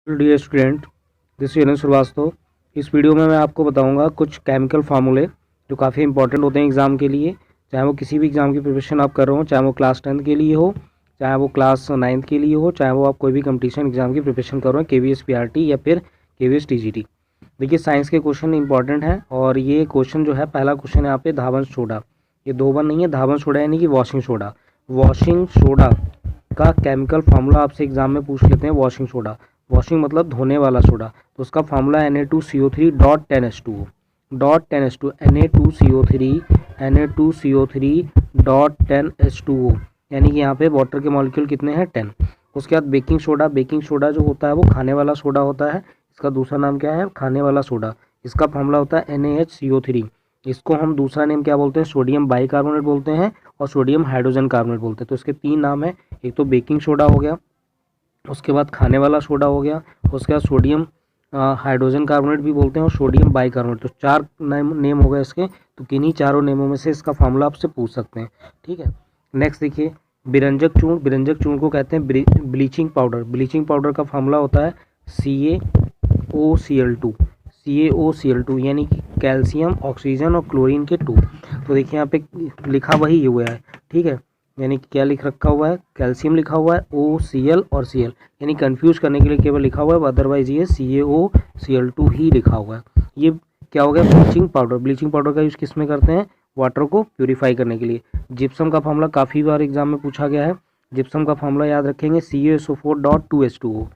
Dear student, this Virendra Shrivastava. इस video में मैं आपको बताऊंगा कुछ केमिकल फार्मूले जो काफ़ी इंपॉर्टेंट होते हैं एग्ज़ाम के लिए। चाहे वो किसी भी एग्ज़ाम की प्रिपरेशन आप कर रहे हो, चाहे वो क्लास 10th के लिए हो, चाहे वो क्लास 9th के लिए हो, चाहे वो आप कोई भी कंपटीशन एग्ज़ाम की प्रिपरेशन कर रहे हो, KVS PRT या फिर KVS TGT। देखिए, साइंस के क्वेश्चन इंपॉर्टेंट हैं और ये क्वेश्चन जो है, पहला क्वेश्चन है यहाँ पे धावन सोडा। ये 2 बार नहीं है, धावन सोडा यानी कि वॉशिंग सोडा। वॉशिंग सोडा का केमिकल फार्मूला आपसे एग्जाम में पूछ लेते हैं। वॉशिंग सोडा, वॉशिंग मतलब धोने वाला सोडा, तो उसका formula Na2CO3.10H2O dot 10H2 Na2CO3 यानी कि यहाँ पे वाटर के मॉलिक्यूल कितने हैं 10। उसके बाद बेकिंग सोडा, बेकिंग सोडा जो होता है वो खाने वाला सोडा होता है। इसका दूसरा नाम क्या है? खाने वाला सोडा। इसका फार्मूला होता है NaHCO3। इसको हम दूसरा नेम क्या बोलते हैं? सोडियम बाइकार्बोनेट बोलते हैं और सोडियम हाइड्रोजन कार्बोनेट बोलते हैं। तो इसके 3 नाम है, एक तो बेकिंग सोडा हो गया, उसके बाद खाने वाला सोडा हो गया, उसके बाद सोडियम हाइड्रोजन कार्बोनेट भी बोलते हैं और सोडियम बाइकार्बोनेट। तो 4 नेम हो गए इसके। तो किन्हीं चारों नेमों में से इसका फार्मूला आपसे पूछ सकते हैं। ठीक है, नेक्स्ट देखिए, बिरंजक चूर्ण। बिरंजक चूर्ण को कहते हैं ब्लीचिंग पाउडर। ब्लीचिंग पाउडर का फार्मूला होता है CaOCl2 यानी कि कैल्शियम, ऑक्सीजन और क्लोरीन के 2। तो देखिए यहाँ पे लिखा वही हुआ है। ठीक है, यानी कि क्या लिख रखा हुआ है? कैल्शियम लिखा हुआ है, OCl और Cl, यानी कंफ्यूज करने के लिए केवल लिखा हुआ है, अदरवाइज ये CaOCl2 ही लिखा हुआ है। ये क्या हो गया? Bleaching powder. ब्लीचिंग पाउडर का यूज़ किस में करते हैं? वाटर को प्यूरिफाई करने के लिए। जिप्सम का फार्मूला काफ़ी बार एग्जाम में पूछा गया है। जिप्सम का फार्मूला याद रखेंगे, CaSO4.2H2O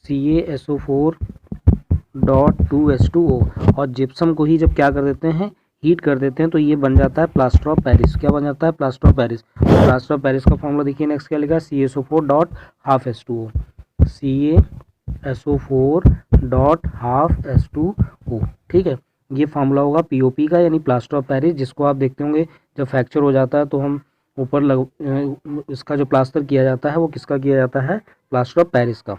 CaSO4.2H2O। और जिप्सम को ही जब क्या कर देते हैं? हीट कर देते हैं, तो ये बन जाता है प्लास्टर ऑफ पेरिस। क्या बन जाता है? Plaster of Paris. Plaster of Paris का फॉर्मूला देखिए, नेक्स्ट क्या लिखा है? CaSO4.12H2O CaSO4.12H2O। ठीक है, ये फार्मूला होगा POP का, यानी प्लास्टर ऑफ पेरिस, जिसको आप देखते होंगे जब फ्रैक्चर हो जाता है तो हम ऊपर इसका जो प्लास्टर किया जाता है वो किसका किया जाता है? प्लास्टर ऑफ पेरिस का।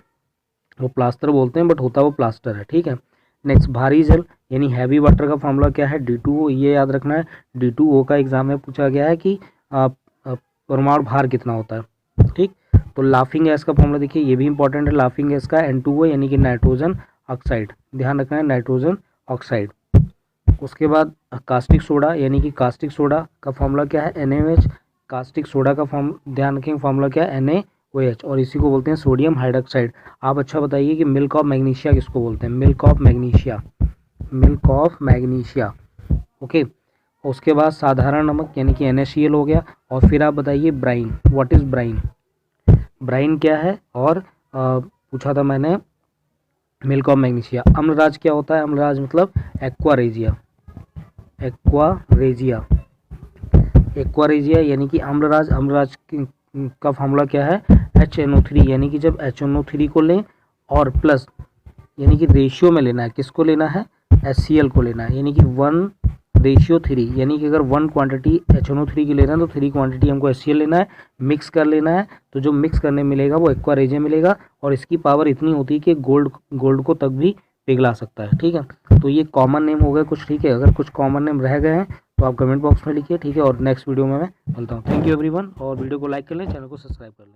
वो प्लास्टर बोलते हैं बट होता वो प्लास्टर है। ठीक है, नेक्स्ट भारी जल यानी हैवी वाटर का फार्मूला क्या है? D2O। ये याद रखना है, D2O का एग्जाम में पूछा गया है कि परमाणु भार कितना होता है। ठीक, तो लाफिंग गैस का फार्मूला देखिए, ये भी इंपॉर्टेंट है। लाफिंग गैस का N2O यानी कि नाइट्रोजन ऑक्साइड, ध्यान रखना है, नाइट्रोजन ऑक्साइड। उसके बाद कास्टिक सोडा यानी कि कास्टिक सोडा का फार्मूला क्या है? NaOH। कास्टिक सोडा का ध्यान रखेंगे, फार्मूला क्या है? NaOH, और इसी को बोलते हैं सोडियम हाइड्रोक्साइड। आप अच्छा बताइए कि मिल्क ऑफ मैग्नीशिया किसको बोलते हैं? Milk of magnesia, milk of magnesia. Okay, उसके बाद साधारण नमक यानी कि NaCl हो गया। और फिर आप बताइए brine, what is brine? Brine क्या है? और पूछा था मैंने मिल्क ऑफ मैग्नीशिया। अम्लराज क्या होता है? अम्लराज मतलब एक्वारेजिया, एक्वारेजिया, एक्वारेजिया यानी कि अम्लराज। अम्लराज का फार्मूला क्या है? HNO3, यानी कि जब HNO3 को लें और प्लस यानी कि रेशियो में लेना है, किसको लेना है? HCl को लेना है, यानी कि 1:3, यानी कि अगर 1 क्वांटिटी HNO3 की ले रहे हैं तो 3 क्वांटिटी हमको HCl लेना है, मिक्स कर लेना है। तो जो मिक्स करने मिलेगा वो एक्वारेजिया मिलेगा, और इसकी पावर इतनी होती है कि गोल्ड को तक भी पिघला सकता है। ठीक है, तो ये कॉमन नेम हो गए कुछ। ठीक है, अगर कुछ कॉमन नेम रह गए हैं तो आप कमेंट बॉक्स में लिखिए। ठीक है, और नेक्स्ट वीडियो में मैं मिलता हूँ। थैंक यू एवरीवन, और वीडियो को लाइक कर लें, चैनल को सब्सक्राइब कर लें।